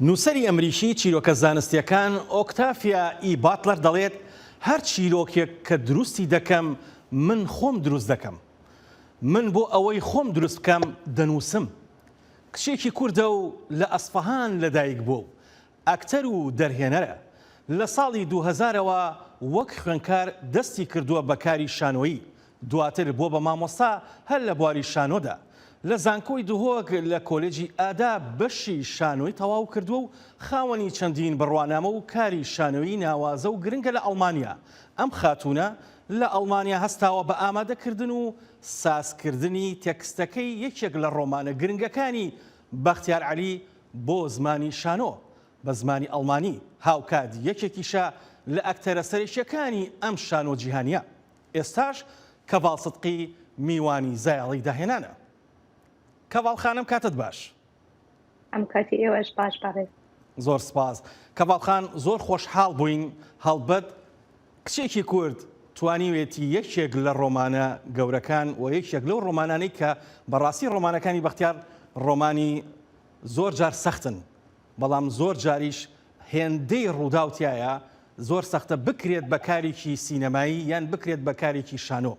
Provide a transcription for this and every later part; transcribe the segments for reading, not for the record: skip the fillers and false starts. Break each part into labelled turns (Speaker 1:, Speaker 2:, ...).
Speaker 1: نووسەری ئەمریکی چیرۆکە زانستیەکان ئۆکتافیا ئی باتلەر دەڵێت هەر چیرۆکێک کە دروستی دەکەم من خۆم دروست دەکەم. من بۆ ئەوەی خۆم دروست بکەم دەنووسم. کچێکی کوردە و لە ئەسفەهان لەدایک بوو و ئەکتەر و دەرهێنەرە. لە ساڵی 2000ەوە وەک خوێندکار دەستی کردووە بە کاری شانۆیی. دواتر بۆ بە مامۆستا هەر لە بواری شانۆدا. لە زانکۆی دوهۆک لە کۆلێجی ئادا بەشی شانۆی تەواو کردووە و خاوەنی چەندین بڕوانامە و کاری شانۆیی ناوازە و گرنگە لە ئەڵمانیا. ئەم خاتونە لە ئەڵمانیا هەستاوە بە ئامادەکردن و سازکردنی تێکستەکەی یەکێک لە ڕۆمانە گرنگەکانی بەختیار عەلی بۆ زمانی شانۆ بە زمانی ئەڵمانی هاوکات یەکێکیشە لە ئەکتەرە سەرەکیەکانی ئەم شانۆ جیهانیە. ئێستاش کەڤاڵ سدقی میوانی زایاڵی داهێنانە. کەڤاڵخانم کاتت باش.
Speaker 2: ئەم کاتی ئێوەش باش بەڕێز.
Speaker 1: زۆر سپاس. کەڤاڵخان زۆر خۆشحاڵ بووین هەڵبەت کچێکی کورد توانیوێتی یەکێک لە ڕۆمانە گەورەکان و یەکێک لەو ڕۆمانانەی کە بەڕاستی ڕۆمانەکانی بەختیار ڕۆمانی زۆر جار سەختن بەڵام زۆر جاریش هێندەی ڕووداوتیایە زۆر سەختە بکرێت بە کارێکی سینەمایی یان بکرێت بە کارێکی شانۆ.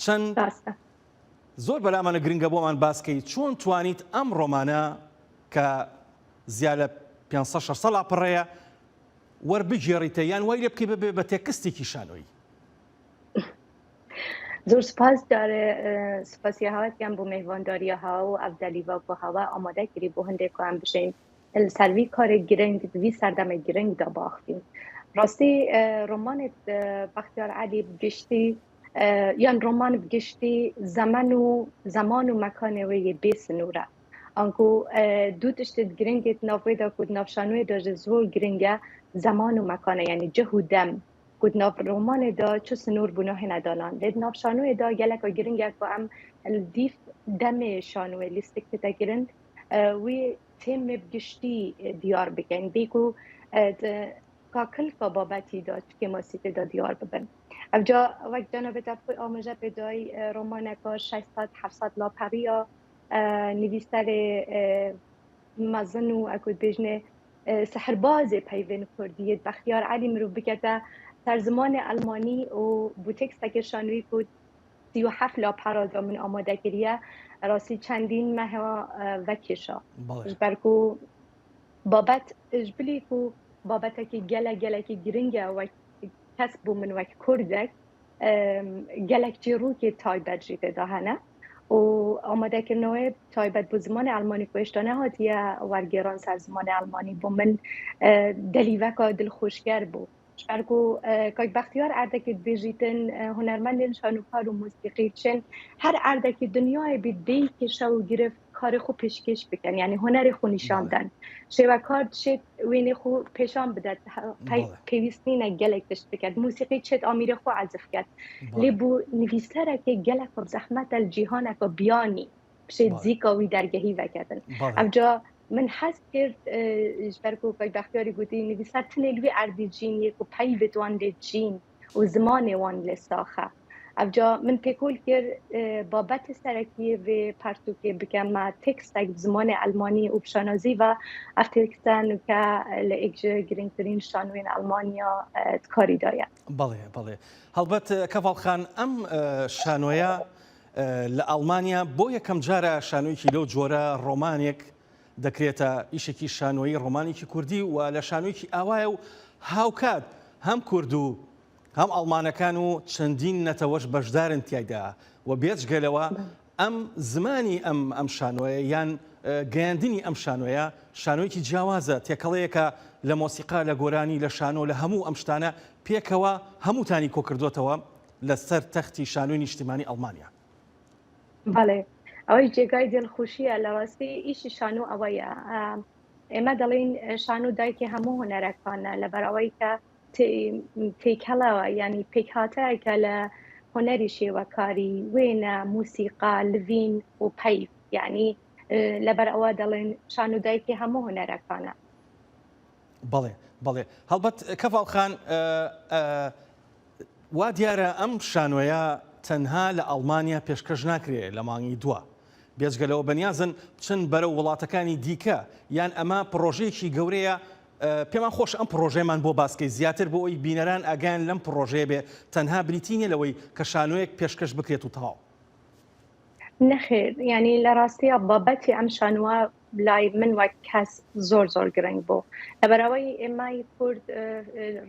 Speaker 1: چەند زۆر بەلامانە گرنگە بۆمان باسکەی چۆن توانیت ئەم ڕۆمانە کە زیاد لە 500-600 لاپەڕەیە وەربگێڕیتە یان وای لێ بکەی ببێ بە تێکستێکی شانۆیی.
Speaker 2: زۆر سپاس دارێ سپاسی هاوەتیان بۆ میهوانداریە ها و ئەفدەلیڤە بۆ هاوا ئامادەکردی بۆ هەندێکیان بژین سەروی کارێک گرنگ وی سەردەمێک گرنگدا باختین. ڕاستی ڕۆمانێت بەختیار عەلی بگشتی یان ڕۆمان بگشتی زەمان و مەکانێوەیە بێ سنوورە. ئەنگۆ دوو تشتت گرنگێت ناوێدا کود ناوشانوێدا زۆر گرنگە زەمان و مەکانە یعنی جه و دەم. کود ناو ڕۆمانێدا چ سنوور بوونە هێنەدانان. لێت ناوشانوێدا گەلەکە گرنگە کە ئەم دیف دەمێ شانوێ لیستێکتە گرن وی تێمێ بگشتی دیار بکەن بیکو کاکلکە بابەتی دا کێماسیتێدا دیار ببن. ئەوجا وەک جەنابێت ئاماژە پێدای ڕۆمانێکە 600-700 لاپەڕیە نویسەرێ مەزن و ئەکوت بێژنێ سەحربازێ پەیوێن کوردیت بەختیار عەلی مرۆڤ بکەتە تەرجمانێ ئەلمانی و بۆ تێکستێکی شانۆیی کود 37 لاپەڕە من ئامادەکردیە ڕاستی چەندین مەهەوە وەکێشە بەرکو بابەت ژبلی و بابەتێکی گەلێکی گرنگە وەک کەس بوو من وەک کوردێک گەلێک چیرۆکی تایبەت ژی تێدا هەنە و ئامادەکردنەوەی تایبەت بۆ زمانی ئەلمانی کوێشتە نەهاتیە وەرگێڕان سەر زمانی ئەلمانی بۆ من دەلیڤەکە دڵخۆشکەر بوو. شارکو کاک بەختیار ئەردەکێت بێژیتن هونەرمەندێن شانۆکار و موسیقی چن هەر ئەردەکی دنیای بیت بیکێشە و گرفت کاری خو پێشکەش بکەن یعنی هۆنەری خو نیشان بدەن شێوەکار چێت وێنێ خو پێشان بدات پێویستینە گەلێک تشت بکات موسیقی چێت ئامیرە خو عەزف کات لێ بۆ نویسەرێکی گەلێک زەحمەتە جیهانێکە بیانی بشێت زیکاوی دەرگەهی وەکەتن ئەوجا من حس کرد جبرکو کاک بەختیاری گوتی نویسەر تنێ لوی ئەردی جین یەک و پەیوێت وان لێ جین و زمانێ وان لێ ساخە. ئەوجا من پێکۆل کرد بابەتی سەرەکی وێ پەرتوکێ بکەمە تێکستێک زمانی ئەلمانی و پیشانازی و ئەف تێکستان کە لە ئێکجە گرنگترین شانۆین ئەلمانیا کاریدایە.
Speaker 1: بەڵێ بەڵێ هەڵبەت کەڤاڵخان ئەم شانۆیە لە ئەڵمانیا بۆ یەکەم جارە شانۆیەکی لەو جۆرە ڕۆمانێک دەکرێتە ئیشێکی شانۆیی ڕۆمانێکی کوردی و لە شانۆیەکی ئاوایە و هاوکات هەم کورد و هەم ئەڵمانەکان و چەندین نەتەوەش بەشدارن تیایدا و بێجگەلەوە ئەم زمانی ئەم شانۆیە یان گەیاندنی ئەم شانۆیە شانۆیەکی جیاوازە تێکەڵەیەکە لە مۆسیقا لە گۆرانی لە شانۆ لە هەموو ئەم شتانە پێکەوە هەمووتانی کۆکردوتەوە لەسەر تەختی شانۆی نیشتیمانی ئەڵمانیا.
Speaker 2: بەڵێ ئەوەی جێگای دڵخۆشیە لە ڕاستی ئیشی شانۆ ئەوەیە ئێمە دەڵێن شانۆ دایکی هەموو هۆنەرەکانە لەبەرەوەی کە تێکەڵەوە ینی پێکهاتەیەکە لە هۆنەری شێوەکاری وێنە موسیقا لڤین و پەیف یعنی لەبەر ئەوە دەڵێن شانۆ دایکی هەموو هۆنەرەکانە.
Speaker 1: بەڵێ بەڵێ هەڵبەت کەڤاڵخان وا دیارە ئەم شانۆیە تەنها لە ئەڵمانیا پێشکەش ناکرێت لە مانگی دووە بێجگەلەوە بەنیازن بچن بەرە وڵاتەکانی دیکە یان ئەمە پرۆژەیەکی گەورەیە پێمان خۆش ئەم پرۆژەیەمان بۆ باسکەی زیاتر بۆ ئەوی بینەران ئاگیان لەم پرۆژەیە بێ تەنها بریتینە لەوەی کە شانۆیەک پێشکەش بکرێت و تەواو.
Speaker 2: نەخێر ینی لە ڕاستیە بابەتی ئەم شانوە لای من وەک کەس زۆر گرنگ بوو لەبەرەوەی ئێمای کورد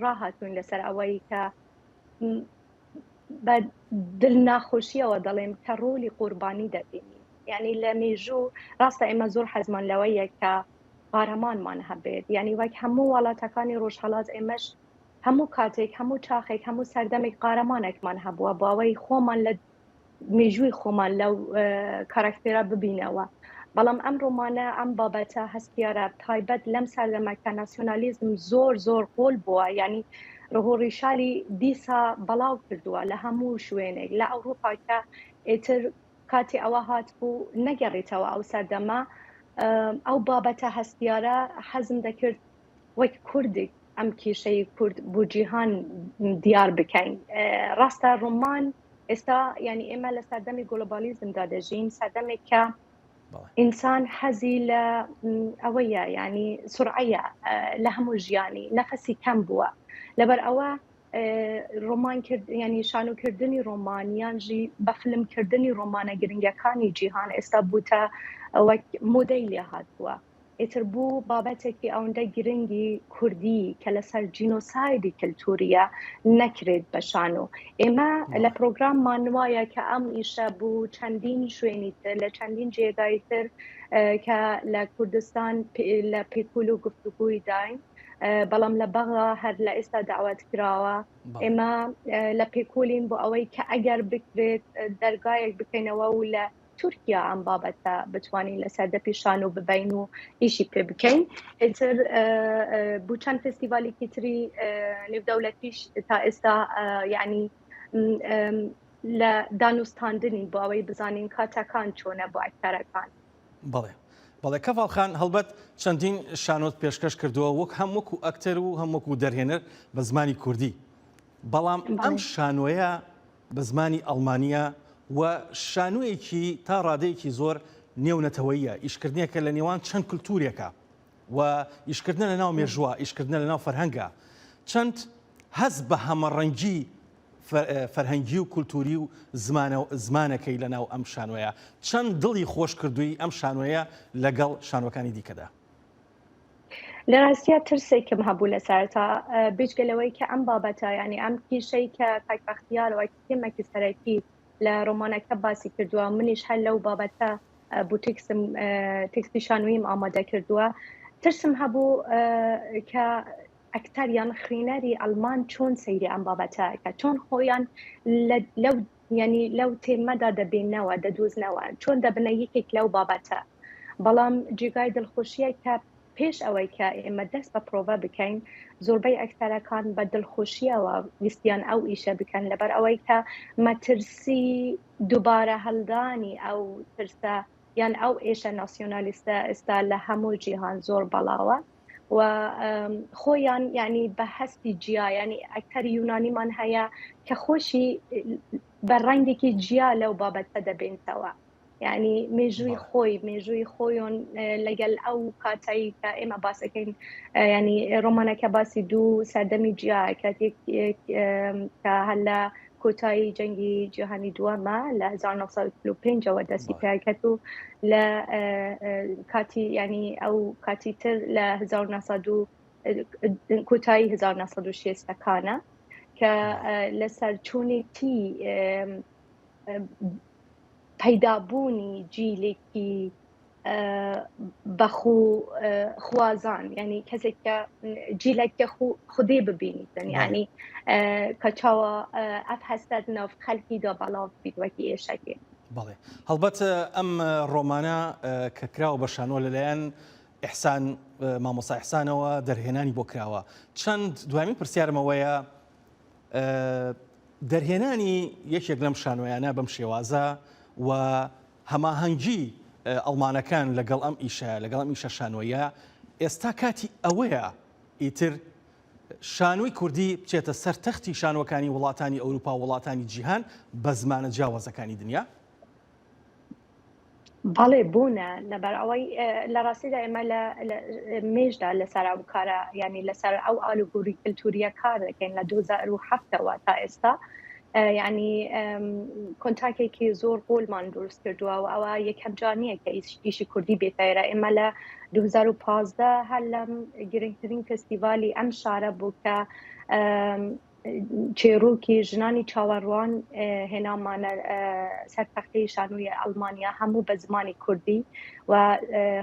Speaker 2: ڕاهاتوین لەسەر ئەوەی کە بە دڵناخۆشیەوە دەڵێم کە ڕۆلی قوربانی دەبینی ینی لە مێژوو ڕاستە ئێمە زۆر حەزمان لەوەیە کە قارەمانمان هەبێت ینی وەک هەموو وڵاتەکانی ڕۆژهەڵات ئێمەش هەموو کاتێک هەموو چاخێک هەموو سەردەمێک قارەمانێکمان هەبووە بۆ ئەوەی خۆمان لە مێژووی خۆمان لەو کاراکتێرە ببینەوە بەڵام ئەم ڕۆمانە ئەم بابەتە هەستیارە تایبەت لەم سەردەمەکە ناسیۆنالیزم زۆر قۆل بووە ینی ڕهۆڕی شاری دیسا بەڵاو کردووە لە هەموو شوێنێک لە ئەوروپا کە ئێتر کاتی ئەوە هات بوو نەگەڕێتەوە ئەو سەردەمە ئەو بابەتە هەستیارە حەزم دەکرد وەک کوردێک ئەم کێشەی کورد بۆ جیهان دیار بکەین ڕاستە ڕۆمان ئێستا ینی ئێمە لە سەردەمی گلۆبالیزمدا دەژین سەردەمێک کە ئینسان حەزی لە ئەوەیە ینی سورعەیە لە هەموو ژیانی نەفەسی کەم بووە لەبەر ئەوە ڕۆمان کرد ینی شانۆکردنی ڕۆمانیان ژی بە فلمکردنی ڕۆمانە گرنگەکانی جیهان ئێستا بووتە وەک مۆدەی لێ هاتووە ئێتر بوو بابەتێکی ئەوەندە گرنگی کوردی کە لەسەر جینۆسایدی کلتوریە نەکرێت بە شانۆ ئێمە لە پرۆگراممان وایە کە ئەم ئیشە بوو چەندین شوێنی تر لە چەندین جێگای تر کە لە کوردستان لە پێکول و گفتوگوی داین بەڵام لە بەغا هەر لە ئێستا داوات کراوە ئێمە لە پێکولین بۆ ئەوەی کە ئەگەر بکرێت دەرگایەک بکەینەوە و لە تورکیا ئەم بابەتە بتوانین لەسەر دەپی شانۆ ببین و ئیشی پێ بکەین ئێتر بوو چەند فستیڤالێکی تری نێودەوڵەتیش تا ئێستا یعنی لە دانوستاندنی بۆ ئەوەی بزانین کاتەکان چۆنە بۆ ئەکتەرەکان.
Speaker 1: بەڵێ کەڤاڵخان هەڵبەت چەندین شانۆت پێشکەش کردووە وەک هەم وەکو ئەکتەر و هەم وەکو دەرهێنەر بە زمانی کوردی بەڵام ئەم شانۆیە بە زمانی ئەڵمانیە و شانۆیەکی تا ڕادەیەکی زۆر نێونەتەوەییە ئیشکردنیەکە لە نێوان چەند کللتورێکە و ئیشکردنە لە ناو مێژووە ئیشکردنە لە ناو فەرهەنگە چەند هەز بە هەمەڕەنگی فەرهەنگی و کولتوری و زمانەکەی لە ناو ئەم شانۆیە چەند دڵی خۆش کردووی ئەم شانۆیە لەگەڵ شانۆکانی دیکەدا.
Speaker 2: لە ڕاستیە ترسێکم هەبوو لە سەرتا بێجگەلەوەی کە ئەم بابەتە ینی ئەم کێشەی کە کاکبەختیارەوە تێمەکی سەرەکی لە ڕۆمانەکە باسی کردووە منیش هەر لەو بابەتە بۆ تێکستی شانۆیم ئامادە کردووە ترسم هەبوو کە ئەکتەریان خوێنەری ئەڵمان چۆن سەیری ئەم بابەتە کە چۆن خۆیان ینی لەو تێمەدا دەبێنەوە دەدۆزنەوە چۆن دەبنە یەکێک لەو بابەتە بەڵام جێگای دڵخۆشیە کە پێش ئەوەی کە ئێمە دەست بە پرۆڤە بکەین زۆربەی ئەکتەرەکان بە دڵخۆشیەوە ویستیان ئەو ئیشە بکەن لەبەر ئەوەی کە مەترسی دووبارە هەڵدانی ئەو ترسە یان ئەو ئێشە ناسیۆنالیستە ئێستا لە هەموو جیهان زۆر بەڵاوە و خۆیان ینی بە هەستی جیا ینی ئەکتەری یونانیمان هەیە کە خۆشی بە ڕەنگێکی جیا لەو بابەتە دەبێنتەوە ینی مێژووی خۆیان لەگەل ئەو کاتایی کە ئێمە باسەکەین ینی ڕۆمانەکە باسی دوو سەردەمی جیا کاتێک کە هەر لە کۆتایی جەنگی جیهانی دووەمە لە 1945ەوە دەستی پێکرد و لە کاتی ینی ئەو کاتی تر لە کۆتایی 1960ەکانە کە لەسەر چۆنێتی پەیدابوونی جیلێکی بەخۆ خوازان ینی کەسێک کە جیلێکە خودێ ببینیتن ینی کە چاوە ئەف هەستەت ناو خەلکیدا بەڵاو بیت وەکی ئێشەکێ.
Speaker 1: بەڵێ هەڵبەت ئەم ڕۆمانە کە کراوە بە شانۆ لەلایەن ئیحسان مامۆستا ئیحسانەوە دەرهێنانی بۆ کراوە چەند دوایین پرسیارمەوەیە دەرهێنانی یەکێک لەم شانۆیانە بەم شێوازە و هەماهەنگی ئەڵمانەکان لەگەڵ ئەم ئیشە شانۆیە ئێستا کاتی ئەوەیە ئیتر شانۆی کوردی بچێتە سەر تەختی شانۆکانی وڵاتانی ئەوروپا و وڵاتانی جیهان بە زمانە جیاوازەکانی دنیا؟
Speaker 2: بەڵێ بوونە لەبەر ئەوەی لە ڕاستیدا ئێمە لە مێژدا لەسەر ئەو کارە ینی لەسەر ئەو ئالوگوڕی کللتوریە کار دەکەین لە 2007ەوە تا ئێستا ینی کۆنتاکێکی زۆر قۆڵمان دروست کردووە و ئەوە یەکەم جار نییە کە ئیشی کوردی بێتایرە ئێمە لە 2015 هەر لەم گرنگترین فستیڤالی ئەم شارە بوو کە چێروکی ژنانی چاوەڕوان هێنامانە سەر تەختەی شانۆی ئەڵمانیا هەموو بە زمانی کوردی و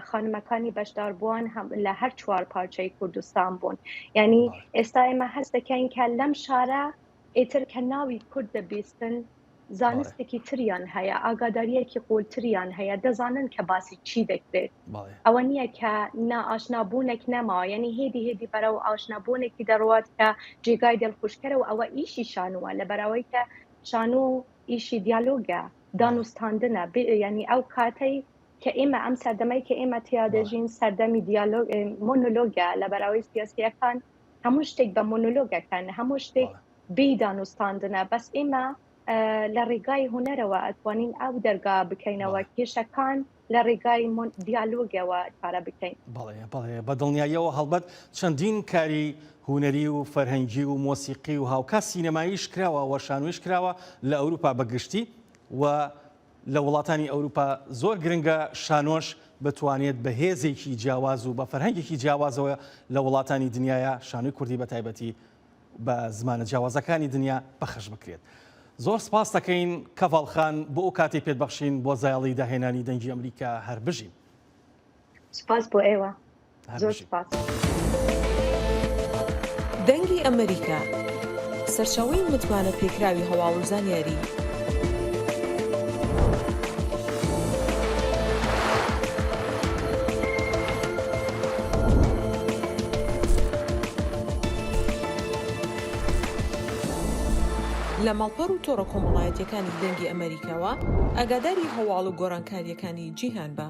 Speaker 2: خانمەکانی بەشداربووان لە هەر چوار پارچەی کوردستان بوون یعنی ئێستا ئێمە هەست دەکەین کە لەم شارە ئێتر کە ناوی کورد دەبیستن زانستێکی تریان هەیە ئاگاداریەکی قۆڵتریان هەیە دەزانن کە باسی چی دەکرێت ئەوە نییە کە ئاشنابوونێک نەماوە یعنی هێدی بەرە و ئاشنابوونێکی دەڕوات کە جێگای دڵخۆشکەرە و ئەوە ئیشی شانووە لەبەرەوەی کە شانۆ ئیشی دیالۆگە دانوستاندنە ینی ئەو کاتەی کە ئێمە ئەم سەردەمەی کە ئێمە تیادەژین سەردەمی دیالۆگ مۆنۆلۆگە لەبەرەوەی سیاسیەکان هەموو شتێک بە مۆنۆلۆگەکەن هەموو شتێک بێ دانوستاندنە بەس ئێمە لە ڕێگای هوەرەوە ئەتوانین ئەو دەرگا بکەینەوە کێشەکان لە ڕێگای دیالۆگەوە کارە بکەین
Speaker 1: بەڵێ بە دڵنیاییەوە هەڵبەت چەندین کاری هوەری و فەرهەنگی و مۆسیقی و هاوکات سینەماییش کراوە و شانۆیش کراوە لە ئەوروپا بەگشتی و لە وڵاتانی ئەوروپا زۆر گرنگە شانۆش بتوانێت بە هێزێکی جیاواز و بە فەرهەنگێکی جیاوازەوە لە وڵاتانی دنیاە شانۆی کوردی بە تایبەتی بە زمانە جیاوازەکانی دنیا بەخش بکرێت. زۆر سپاس دەکەین کەڤاڵخان بۆ ئەو کاتی پێتبەخشین بۆ زایاڵی داهێنانی دەنگی ئەمریکا هەر بژین.
Speaker 2: سپاس بۆ ئێوە زۆر سپاس.
Speaker 3: دەنگی ئەمریکا سەرچاوەی متمانە پێکراوی هەواڵ و زانیاری لە ماڵپەڕ و تۆڕە کۆمەڵایەتیەکانی دەنگی ئەمریکاوە ئاگاداری هەواڵ و گۆڕانکاریەکانی جیهان بە.